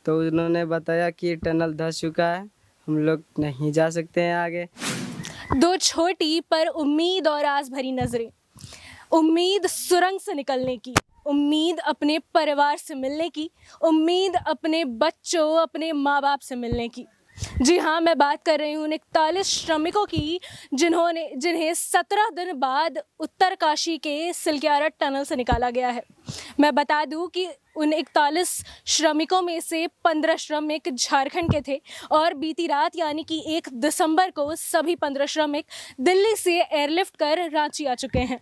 तो उन्होंने बताया कि टनल धंस चुका है, हम लोग नहीं जा सकते हैं आगे। दो छोटी पर उम्मीद और आस भरी नजरें। उम्मीद सुरंग से निकलने की, उम्मीद अपने परिवार से मिलने की, उम्मीद अपने बच्चों, अपने माँ बाप से मिलने की। जी हाँ, मैं बात कर रही हूँ उन 41 श्रमिकों की जिन्हें 17 दिन बाद उत्तरकाशी के सिलक्यारा टनल से निकाला गया है। मैं बता दूं कि उन 41 श्रमिकों में से 15 श्रमिक झारखंड के थे और बीती रात यानी कि 1 दिसंबर को सभी 15 श्रमिक दिल्ली से एयरलिफ्ट कर रांची आ चुके हैं।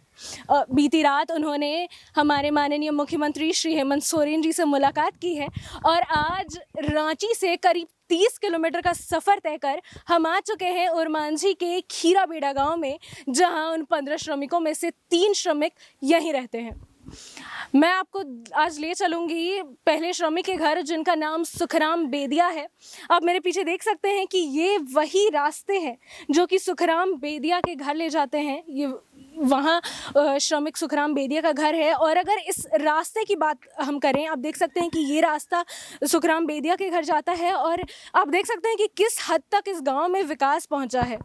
बीती रात उन्होंने हमारे माननीय मुख्यमंत्री श्री हेमंत सोरेन जी से मुलाकात की है और आज रांची से करीब 30 किलोमीटर का सफ़र तय कर हम आ चुके हैं ओरमांझी के खीराबेड़ा गांव में, जहां उन 15 श्रमिकों में से 3 श्रमिक यहीं रहते हैं। मैं आपको आज ले चलूंगी पहले श्रमिक के घर, जिनका नाम सुखराम बेदिया है। आप मेरे पीछे देख सकते हैं कि ये वही रास्ते हैं जो कि सुखराम बेदिया के घर ले जाते हैं। ये वहाँ श्रमिक सुखराम बेदिया का घर है। और अगर इस रास्ते की बात हम करें, आप देख सकते हैं कि ये रास्ता सुखराम बेदिया के घर जाता है और आप देख सकते हैं कि किस हद तक इस गांव में विकास पहुंचा है।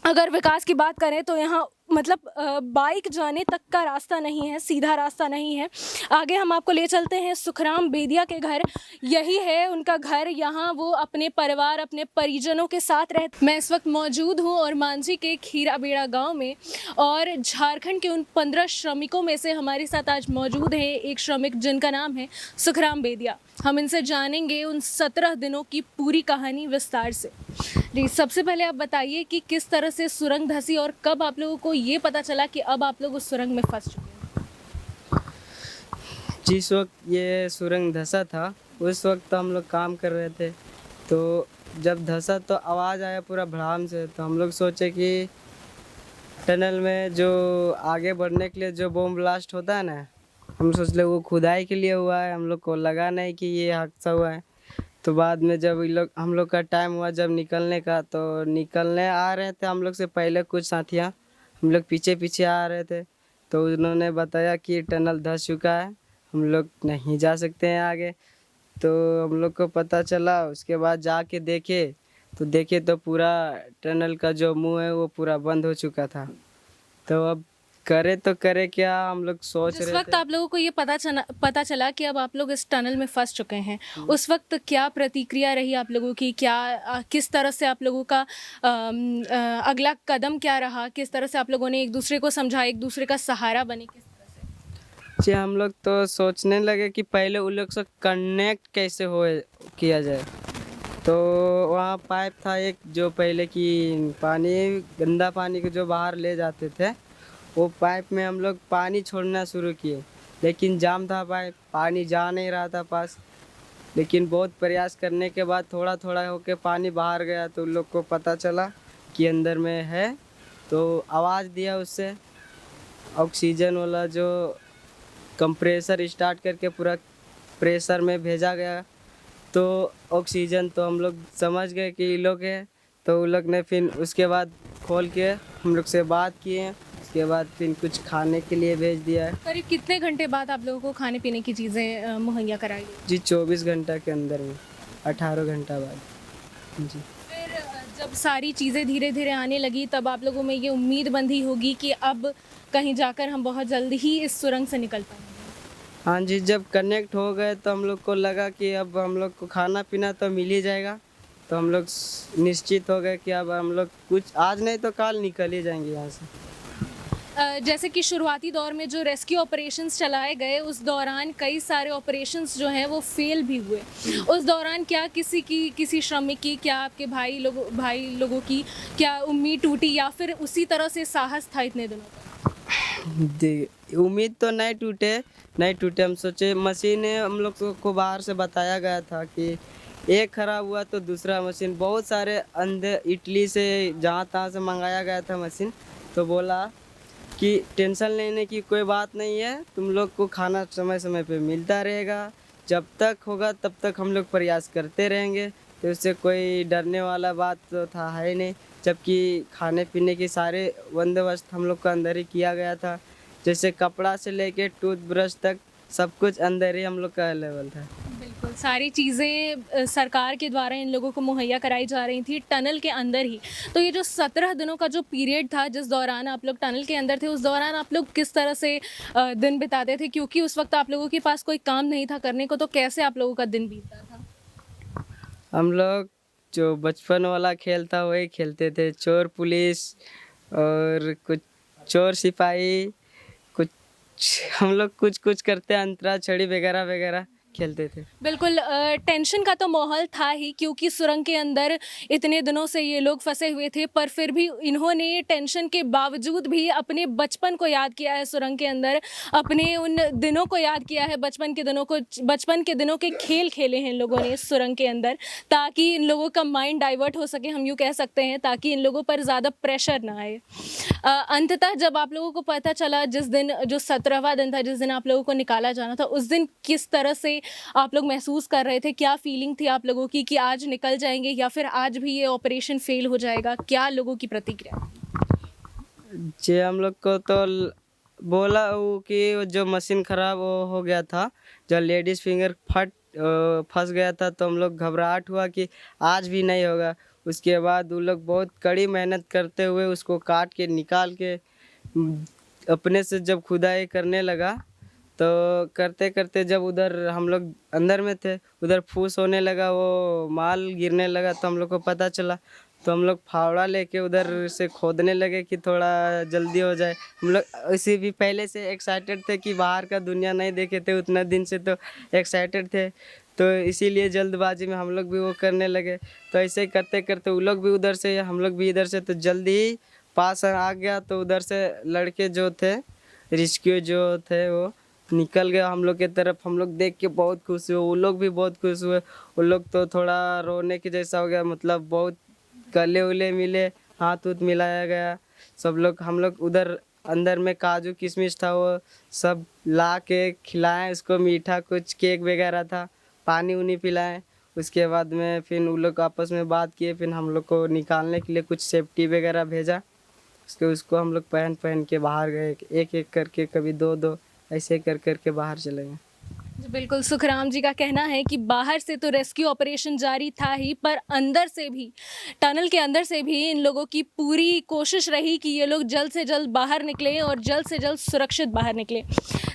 अगर विकास की बात करें तो यहाँ मतलब बाइक जाने तक का रास्ता नहीं है, सीधा रास्ता नहीं है। आगे हम आपको ले चलते हैं सुखराम बेदिया के घर। यही है उनका घर, यहाँ वो अपने परिवार, अपने परिजनों के साथ रहते। मैं इस वक्त मौजूद हूँ और मांझी के खीराबेड़ा गांव में, और झारखंड के उन 15 श्रमिकों में से हमारे साथ आज मौजूद है एक श्रमिक जिनका नाम है सुखराम बेदिया। हम इनसे जानेंगे उन 17 दिनों की पूरी कहानी विस्तार से। जी, सबसे पहले आप बताइए कि किस तरह से सुरंग धंसी और कब आप लोगों को ये पता चला कि अब आप लोग उस सुरंग में फंस चुके हैं? जिस वक्त ये सुरंग धंसा था उस वक्त हम लोग काम कर रहे थे, तो जब धंसा तो आवाज़ आया पूरा भड़ाम से। तो हम लोग सोचे कि टनल में जो आगे बढ़ने के लिए जो बम ब्लास्ट होता है ना, हम सोच ले वो खुदाई के लिए हुआ है, हम लोग को लगा नहीं कि ये हादसा हुआ है। तो बाद में जब हम लोग का टाइम हुआ जब निकलने का, तो निकलने आ रहे थे हम लोग से पहले कुछ साथियाँ, हम लोग पीछे पीछे आ रहे थे। तो उन्होंने बताया कि टनल धंस चुका है, हम लोग नहीं जा सकते हैं आगे। तो हम लोग को पता चला, उसके बाद जाके देखे तो पूरा टनल का जो मुंह है वो पूरा बंद हो चुका था। तो अब करे क्या, हम लोग सोच जिस रहे वक्त थे। आप लोगों को ये पता चला कि अब आप लोग इस टनल में फंस चुके हैं, उस वक्त क्या प्रतिक्रिया रही आप लोगों की? क्या किस तरह से आप लोगों का अगला कदम क्या रहा? किस तरह से आप लोगों ने एक दूसरे को समझा, एक दूसरे का सहारा बने? किस तरह से? जी, हम लोग तो सोचने लगे कि पहले उन लोग से कनेक्ट कैसे किया जाए। तो वहाँ पाइप था एक, जो पहले की गंदा पानी को जो बाहर ले जाते थे, वो पाइप में हम लोग पानी छोड़ना शुरू किए, लेकिन जाम था पाइप, पानी जा नहीं रहा था पास। लेकिन बहुत प्रयास करने के बाद थोड़ा थोड़ा होके पानी बाहर गया, तो उन लोग को पता चला कि अंदर में है। तो आवाज़ दिया, उससे ऑक्सीजन वाला जो कंप्रेसर स्टार्ट करके पूरा प्रेशर में भेजा गया। तो ऑक्सीजन तो हम लोग समझ गए कि ये लोग हैं। तो उन लोग ने फिर उसके बाद खोल के हम लोग से बात किए, उसके बाद फिर कुछ खाने के लिए भेज दिया है। करीब कितने घंटे बाद आप लोगों को खाने पीने की चीज़ें मुहैया कराई गई? जी, 24 घंटा के अंदर में, 18 घंटा बाद। जी, फिर जब सारी चीज़ें धीरे धीरे आने लगी, तब आप लोगों में ये उम्मीद बंधी होगी कि अब कहीं जाकर हम बहुत जल्दी ही इस सुरंग से निकल पाएंगे। हाँ जी, जब कनेक्ट हो गए तो हम लोग को लगा कि अब हम लोग को खाना पीना तो मिल ही जाएगा। तो हम लोग निश्चित हो गए कि अब हम लोग कुछ आज नहीं तो कल निकल ही जाएंगे यहाँ से। जैसे कि शुरुआती दौर में जो रेस्क्यू ऑपरेशंस चलाए गए, उस दौरान कई सारे ऑपरेशंस जो हैं वो फेल भी हुए। उस दौरान क्या किसी श्रमिक की, क्या आपके भाई लोगों की क्या उम्मीद टूटी, या फिर उसी तरह से साहस था इतने दिनों तक? उम्मीद तो नहीं टूटे। हम सोचे मशीन हम लोग को बाहर से बताया गया था कि एक खराब हुआ तो दूसरा मशीन, बहुत सारे अंधे इटली से जहाँ तहाँ से मंगाया गया था मशीन। तो बोला कि टेंशन लेने की कोई बात नहीं है, तुम लोग को खाना समय समय पे मिलता रहेगा, जब तक होगा तब तक हम लोग प्रयास करते रहेंगे। तो उससे कोई डरने वाला बात तो था है नहीं, जबकि खाने पीने के सारे बंदोबस्त हम लोग को अंदर ही किया गया था। जैसे कपड़ा से लेके टूथब्रश तक सब कुछ अंदर ही हम लोग का अवेलेबल था। बिल्कुल। बिल्कुल सारी चीज़ें सरकार के द्वारा इन लोगों को मुहैया कराई जा रही थी टनल के अंदर ही। तो ये जो 17 दिनों का जो पीरियड था जिस दौरान आप लोग टनल के अंदर थे, उस दौरान आप लोग किस तरह से दिन बिताते थे? क्योंकि उस वक़्त आप लोगों के पास कोई काम नहीं था करने को, तो कैसे आप लोगों का दिन बीतता था? हम लोग जो बचपन वाला खेल था वही खेलते थे, चोर पुलिस और कुछ चोर सिपाही, कुछ हम लोग कुछ कुछ करते, अंतराक्षरी वगैरह वगैरह खेलते थे। बिल्कुल टेंशन का तो माहौल था ही, क्योंकि सुरंग के अंदर इतने दिनों से ये लोग फंसे हुए थे, पर फिर भी इन्होंने टेंशन के बावजूद भी अपने बचपन को याद किया है सुरंग के अंदर, अपने उन दिनों को याद किया है, बचपन के दिनों को, बचपन के दिनों के खेल खेले हैं इन लोगों ने इस सुरंग के अंदर, ताकि इन लोगों का माइंड डाइवर्ट हो सके, हम यूँ कह सकते हैं, ताकि इन लोगों पर ज़्यादा प्रेशर ना आए। अंततः जब आप लोगों को पता चला, जिस दिन जो 17वां दिन था, जिस दिन आप लोगों को निकाला जाना था, उस दिन किस तरह से आप लोग महसूस कर रहे थे? क्या फीलिंग थी आप लोगों की कि आज निकल जाएंगे या फिर आज भी ये ऑपरेशन फेल हो जाएगा? क्या लोगों की प्रतिक्रिया? जी हम लोग को तो बोला वो कि वो जो मशीन खराब वो हो गया था, जो लेडीज फिंगर फंस गया था, तो हम लोग घबराहट हुआ कि आज भी नहीं होगा। उसके बाद वो लोग बहुत कड़ी मेहनत करते हुए उसको काट के निकाल के अपने से जब खुदाई करने लगा, तो करते करते जब उधर हम लोग अंदर में थे, उधर फूस होने लगा, वो माल गिरने लगा, तो हम लोग को पता चला। तो हम लोग फावड़ा लेके उधर से खोदने लगे कि थोड़ा जल्दी हो जाए। हम लोग इसी भी पहले से एक्साइटेड थे कि बाहर का दुनिया नहीं देखे थे उतना दिन से, तो एक्साइटेड थे, तो इसीलिए जल्दबाजी में हम लोग भी वो करने लगे। तो ऐसे ही करते करते वो लोग भी उधर से, हम लोग भी इधर से, तो जल्दी ही पास आ गया। तो उधर से लड़के जो थे, रेस्क्यू जो थे, वो निकल गया हम लोग की तरफ। हम लोग देख के बहुत खुश हुए, वो लोग भी बहुत खुश हुए। वो लोग तो थोड़ा रोने की जैसा हो गया, मतलब बहुत गले उले मिले, हाथ उथ मिलाया गया सब लोग। हम लोग उधर अंदर में काजू किशमिश था, वो सब ला के खिलाएं उसको, मीठा कुछ केक वगैरह था, पानी उनी पिलाएं। उसके बाद में फिर उन लोग आपस में बात किए, फिर हम लोग को निकालने के लिए कुछ सेफ्टी वगैरह भेजा। उसको हम लोग पहन पहन के बाहर गए, एक एक करके, कभी दो दो ऐसे कर कर के बाहर चले गए। जी, बिल्कुल सुखराम जी का कहना है कि बाहर से तो रेस्क्यू ऑपरेशन जारी था ही, पर अंदर से भी, टनल के अंदर से भी इन लोगों की पूरी कोशिश रही कि ये लोग जल्द से जल्द बाहर निकले और जल्द से जल्द सुरक्षित बाहर निकले।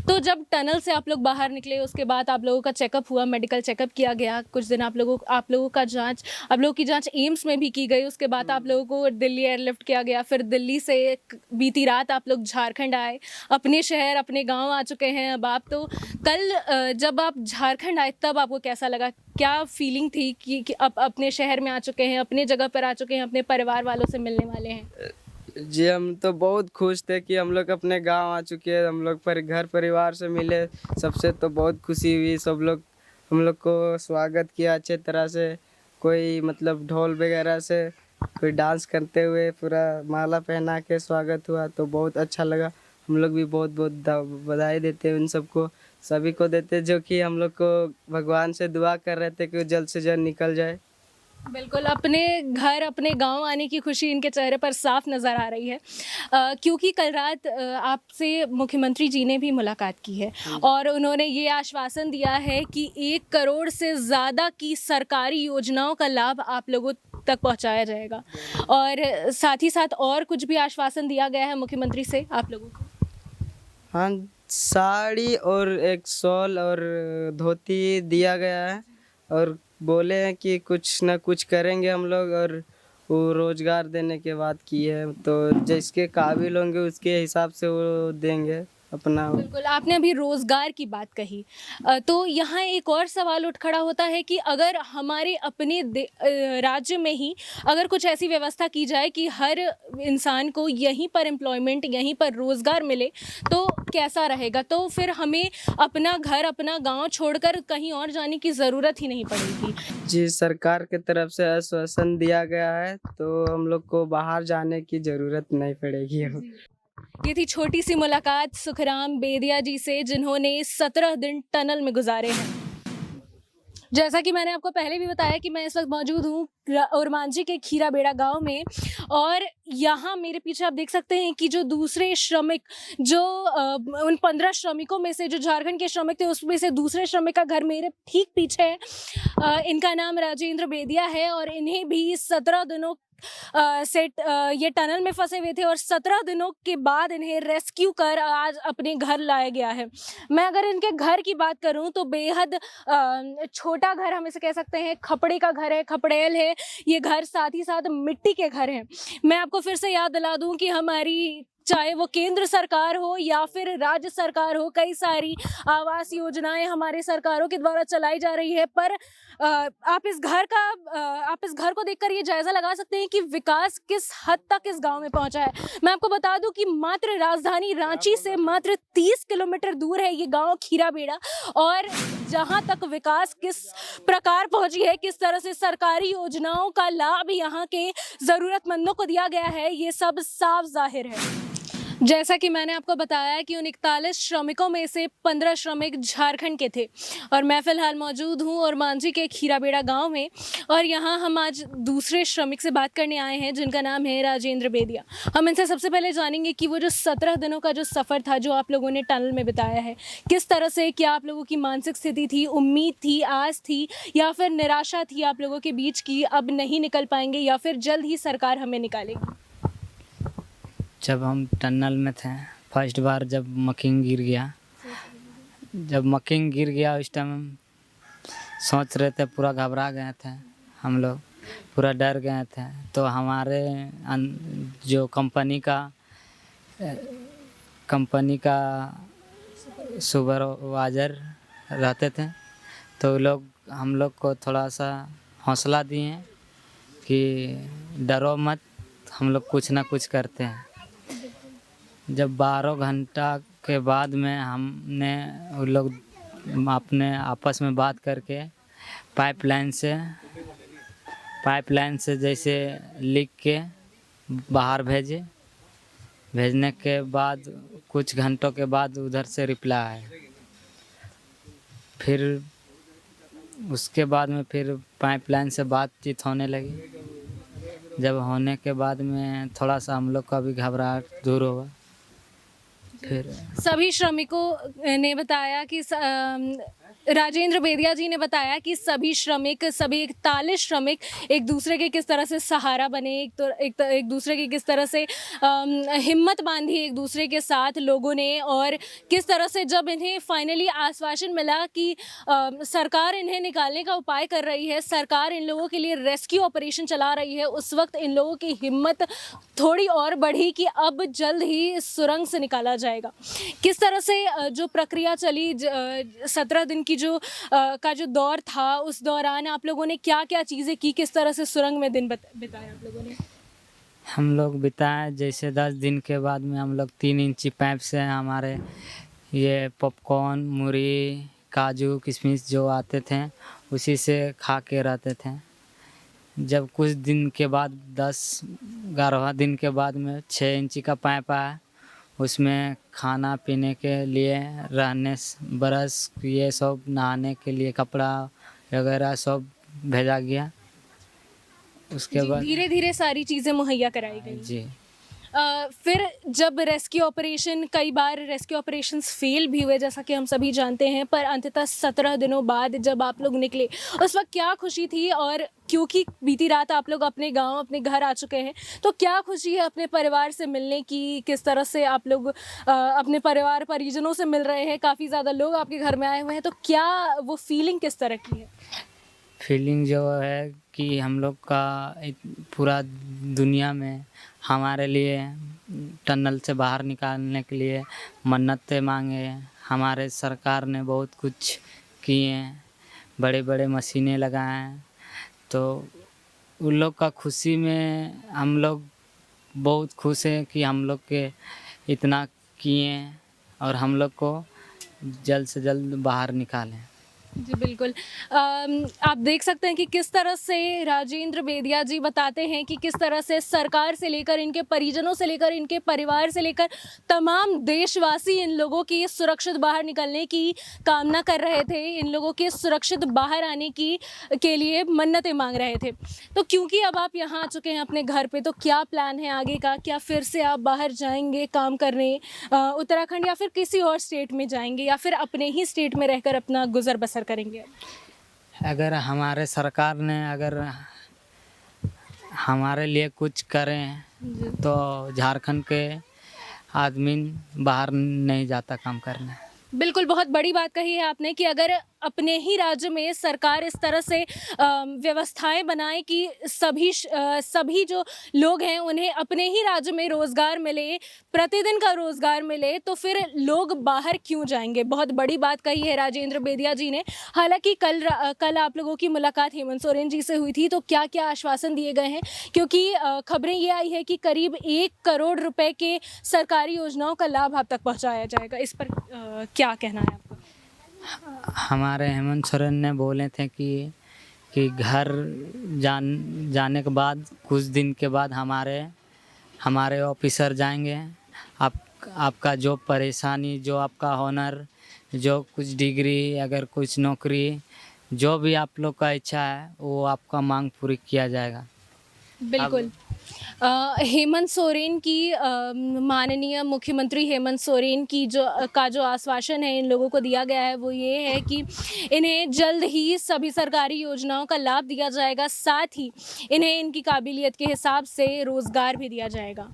तो जब टनल से आप लोग बाहर निकले, उसके बाद आप लोगों का चेकअप हुआ, मेडिकल चेकअप किया गया, कुछ दिन आप लोगों की जांच एम्स में भी की गई। उसके बाद आप लोगों को दिल्ली एयरलिफ्ट किया गया, फिर दिल्ली से बीती रात आप लोग झारखंड आए, अपने शहर अपने गांव आ चुके हैं अब आप। तो कल जब आप झारखंड आए तब आपको कैसा लगा? क्या फीलिंग थी कि अब अपने शहर में आ चुके हैं, अपने जगह पर आ चुके हैं, अपने परिवार वालों से मिलने वाले हैं? जी हम तो बहुत खुश थे कि हम लोग अपने गांव आ चुके हैं, हम लोग पर घर परिवार से मिले, सबसे तो बहुत खुशी हुई। सब लोग हम लोग को स्वागत किया अच्छे तरह से, कोई मतलब ढोल वगैरह से, कोई डांस करते हुए पूरा माला पहना के स्वागत हुआ, तो बहुत अच्छा लगा। हम लोग भी बहुत बहुत बधाई देते हैं उन सबको, सभी को देते जो कि हम लोग को भगवान से दुआ कर रहे थे कि वो जल्द से जल्द निकल जाए। बिल्कुल, अपने घर अपने गांव आने की खुशी इनके चेहरे पर साफ नज़र आ रही है, क्योंकि कल रात आपसे मुख्यमंत्री जी ने भी मुलाकात की है और उन्होंने ये आश्वासन दिया है कि 1 करोड़ से ज़्यादा की सरकारी योजनाओं का लाभ आप लोगों तक पहुंचाया जाएगा, और साथ ही साथ और कुछ भी आश्वासन दिया गया है मुख्यमंत्री से आप लोगों को? हाँ, साड़ी और एक शॉल और धोती दिया गया है, और बोले हैं कि कुछ ना कुछ करेंगे हम लोग, और वो रोजगार देने की बात की है, तो जिसके काबिल होंगे उसके हिसाब से वो देंगे अपना। बिल्कुल, आपने अभी रोज़गार की बात कही, तो यहाँ एक और सवाल उठ खड़ा होता है कि अगर हमारे अपने राज्य में ही अगर कुछ ऐसी व्यवस्था की जाए कि हर इंसान को यहीं पर एम्प्लॉयमेंट, यहीं पर रोज़गार मिले, तो कैसा रहेगा? तो फिर हमें अपना घर अपना गांव छोड़कर कहीं और जाने की ज़रूरत ही नहीं पड़ेगी। जी सरकार की तरफ से आश्वासन दिया गया है, तो हम लोग को बाहर जाने की ज़रूरत नहीं पड़ेगी अब। ये थी छोटी सी मुलाकात सुखराम बेदिया जी से, जिन्होंने 17 दिन टनल में गुजारे हैं। जैसा कि मैंने आपको पहले भी बताया कि मैं इस वक्त मौजूद हूँ ओरमांझी के खीराबेड़ा गांव में, और यहाँ मेरे पीछे आप देख सकते हैं कि जो दूसरे श्रमिक जो उन 15 श्रमिकों में से जो झारखंड के श्रमिक थे उसमें से दूसरे श्रमिक का घर मेरे ठीक पीछे है। इनका नाम राजेंद्र बेदिया है और इन्हें भी 17 दिनों से ये टनल में फंसे हुए थे और 17 दिनों के बाद इन्हें रेस्क्यू कर आज अपने घर लाया गया है। मैं अगर इनके घर की बात करूं तो बेहद छोटा घर हम इसे कह सकते हैं, खपड़े का घर है, खपड़ेल है ये घर, साथ ही साथ मिट्टी के घर हैं। मैं आपको फिर से याद दिला दूं कि हमारी चाहे वो केंद्र सरकार हो या फिर राज्य सरकार हो, कई सारी आवास योजनाएं हमारे सरकारों के द्वारा चलाई जा रही है, पर आप इस घर को देखकर ये जायजा लगा सकते हैं कि विकास किस हद तक इस गांव में पहुंचा है। मैं आपको बता दूं कि मात्र राजधानी रांची से मात्र 30 किलोमीटर दूर है ये गांव खीराबेड़ा, और जहां तक विकास किस प्रकार पहुंची है, किस तरह से सरकारी योजनाओं का लाभ यहाँ के जरूरतमंदों को दिया गया है, ये सब साफ जाहिर है। जैसा कि मैंने आपको बताया कि उन 41 श्रमिकों में से 15 श्रमिक झारखंड के थे और मैं फ़िलहाल मौजूद हूँ ओरमांझी के खीराबेड़ा गांव में, और यहाँ हम आज दूसरे श्रमिक से बात करने आए हैं जिनका नाम है राजेंद्र बेदिया। हम इनसे सबसे पहले जानेंगे कि वो जो 17 दिनों का जो सफ़र था जो आप लोगों ने टनल में बिताया है, किस तरह से, क्या आप लोगों की मानसिक स्थिति थी, उम्मीद थी, आस थी या फिर निराशा थी आप लोगों के बीच की अब नहीं निकल पाएंगे या फिर जल्द ही सरकार हमें निकालेगी? जब हम टनल में थे फर्स्ट बार, जब मकिंग गिर गया उस टाइम हम सोच रहे थे, पूरा घबरा गए थे हम लोग, पूरा डर गए थे। तो हमारे जो कंपनी का सुपरवाइजर रहते थे, तो लोग हम लोग को थोड़ा सा हौसला दिए कि डरो मत, हम लोग कुछ ना कुछ करते हैं। जब 12 घंटा के बाद में हमने उन लोग अपने आपस में बात करके पाइपलाइन से जैसे लीक के बाहर भेजने के बाद कुछ घंटों के बाद उधर से रिप्लाई आया। फिर उसके बाद में फिर पाइपलाइन से बातचीत होने लगी। जब होने के बाद में थोड़ा सा हम लोग का भी घबराहट दूर हुआ। फिर सभी श्रमिकों ने बताया कि राजेंद्र बेदिया जी ने बताया कि सभी 41 श्रमिक एक दूसरे के किस तरह से सहारा बने, एक दूसरे की किस तरह से हिम्मत बांधी एक दूसरे के साथ लोगों ने, और किस तरह से जब इन्हें फाइनली आश्वासन मिला कि सरकार इन्हें निकालने का उपाय कर रही है, सरकार इन लोगों के लिए रेस्क्यू ऑपरेशन चला रही है, उस वक्त इन लोगों की हिम्मत थोड़ी और बढ़ी कि अब जल्द ही इस सुरंग से निकाला जाएगा। किस तरह से जो प्रक्रिया चली, 17 दिन की का जो दौर था, उस दौरान आप लोगों ने क्या क्या चीज़ें की, किस तरह से सुरंग में दिन बिताए आप लोगों ने? हम लोग बिताए जैसे 10 दिन के बाद में हम लोग 3 इंची पाइप से हमारे ये पॉपकॉर्न, मूरी, काजू, किशमिश जो आते थे उसी से खा के रहते थे। जब कुछ दिन के बाद 10-11 दिन के बाद में 6 इंची का पाइप आया, उसमें खाना पीने के लिए, रहने, ब्रश, ये सब, नहाने के लिए कपड़ा वगैरह सब भेजा गया। उसके बाद धीरे धीरे सारी चीज़ें मुहैया कराई गई जी। फिर जब रेस्क्यू ऑपरेशन, कई बार रेस्क्यू ऑपरेशंस फेल भी हुए जैसा कि हम सभी जानते हैं, पर अंततः 17 दिनों बाद जब आप लोग निकले उस वक्त क्या खुशी थी? और क्योंकि बीती रात आप लोग अपने गांव, अपने घर आ चुके हैं, तो क्या खुशी है अपने परिवार से मिलने की? किस तरह से आप लोग अपने परिवार परिजनों से मिल रहे हैं? काफ़ी ज़्यादा लोग आपके घर में आए हुए हैं, तो क्या वो फीलिंग किस तरह की है? फीलिंग जो है कि हम लोग का पूरा दुनिया में हमारे लिए टनल से बाहर निकालने के लिए मन्नतें मांगे, हमारे सरकार ने बहुत कुछ किए, बड़े बड़े मशीनें लगाएं, तो उन लोग का खुशी में हम लोग बहुत खुश हैं कि हम लोग के इतना किए और हम लोग को जल्द से जल्द बाहर निकालें। जी बिल्कुल। आप देख सकते हैं कि किस तरह से राजेंद्र बेदिया जी बताते हैं कि किस तरह से सरकार से लेकर इनके परिजनों से लेकर इनके परिवार से लेकर तमाम देशवासी इन लोगों की सुरक्षित बाहर निकलने की कामना कर रहे थे, इन लोगों के सुरक्षित बाहर आने की के लिए मन्नतें मांग रहे थे। तो क्योंकि अब आप यहाँ आ चुके हैं अपने घर पे, तो क्या प्लान है आगे का? क्या फिर से आप बाहर जाएंगे काम करने उत्तराखंड, या फिर किसी और स्टेट में जाएंगे, या फिर अपने ही स्टेट में रहकर अपना गुजर बसर करेंगे? अगर हमारे सरकार ने अगर हमारे लिए कुछ करें जी तो झारखंड के आदमी बाहर नहीं जाता काम करने। बिल्कुल, बहुत बड़ी बात कही है आपने कि अगर अपने ही राज्य में सरकार इस तरह से व्यवस्थाएं बनाए कि सभी जो लोग हैं उन्हें अपने ही राज्य में रोज़गार मिले, प्रतिदिन का रोज़गार मिले, तो फिर लोग बाहर क्यों जाएंगे? बहुत बड़ी बात कही है राजेंद्र बेदिया जी ने। हालांकि कल आप लोगों की मुलाकात हेमंत सोरेन जी से हुई थी, तो क्या क्या आश्वासन दिए गए हैं? क्योंकि खबरें ये आई है कि करीब 1 करोड़ रुपए के सरकारी योजनाओं का लाभ आप तक पहुंचाया जाएगा। इस पर क्या कहना है आपका? हमारे हेमंत सोरेन ने बोले थे कि घर जाने के बाद कुछ दिन के बाद हमारे ऑफिसर जाएंगे, आपका जो परेशानी, जो आपका हुनर, जो कुछ डिग्री, अगर कुछ नौकरी, जो भी आप लोग का इच्छा है वो आपका मांग पूरी किया जाएगा। बिल्कुल। हेमंत सोरेन की माननीय मुख्यमंत्री हेमंत सोरेन की जो आश्वासन है इन लोगों को दिया गया है वो ये है कि इन्हें जल्द ही सभी सरकारी योजनाओं का लाभ दिया जाएगा, साथ ही इन्हें इनकी काबिलियत के हिसाब से रोज़गार भी दिया जाएगा।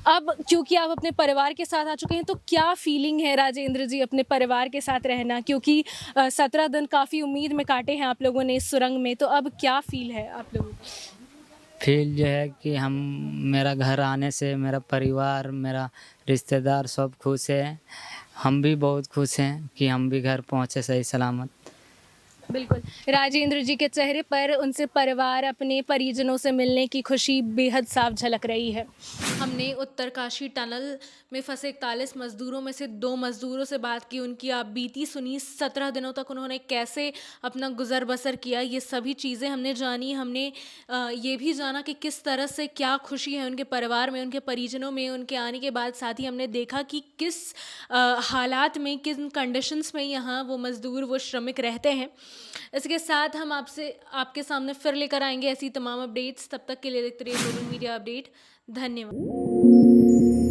अब क्योंकि आप अपने परिवार के साथ आ चुके हैं, तो क्या फीलिंग है राजेंद्र जी अपने परिवार के साथ रहना? क्योंकि 17 दिन काफ़ी उम्मीद में काटे हैं आप लोगों ने इस सुरंग में, तो अब क्या फील है आप लोगों को? फील जो है कि मेरा घर आने से मेरा परिवार, मेरा रिश्तेदार सब खुश है। हम भी बहुत खुश हैं कि हम भी घर पहुँचे सही सलामत। बिल्कुल, राजेंद्र जी के चेहरे पर उनसे परिवार, अपने परिजनों से मिलने की खुशी बेहद साफ झलक रही है। हमने उत्तरकाशी टनल में फंसे 41 मजदूरों में से 2 मजदूरों से बात की, उनकी आप बीती सुनी। 17 दिनों तक उन्होंने कैसे अपना गुजर बसर किया, ये सभी चीज़ें हमने जानी। हमने ये भी जाना कि किस तरह से क्या खुशी है उनके परिवार में, उनके परिजनों में उनके आने के बाद। साथ ही हमने देखा कि किस हालात में, किन कंडीशंस में यहाँ वो मज़दूर, वो श्रमिक रहते हैं। इसके साथ हम आपके सामने फिर लेकर आएंगे ऐसी तमाम अपडेट्स। तब तक के लिए देखते रहिए सोशल मीडिया अपडेट। धन्यवाद।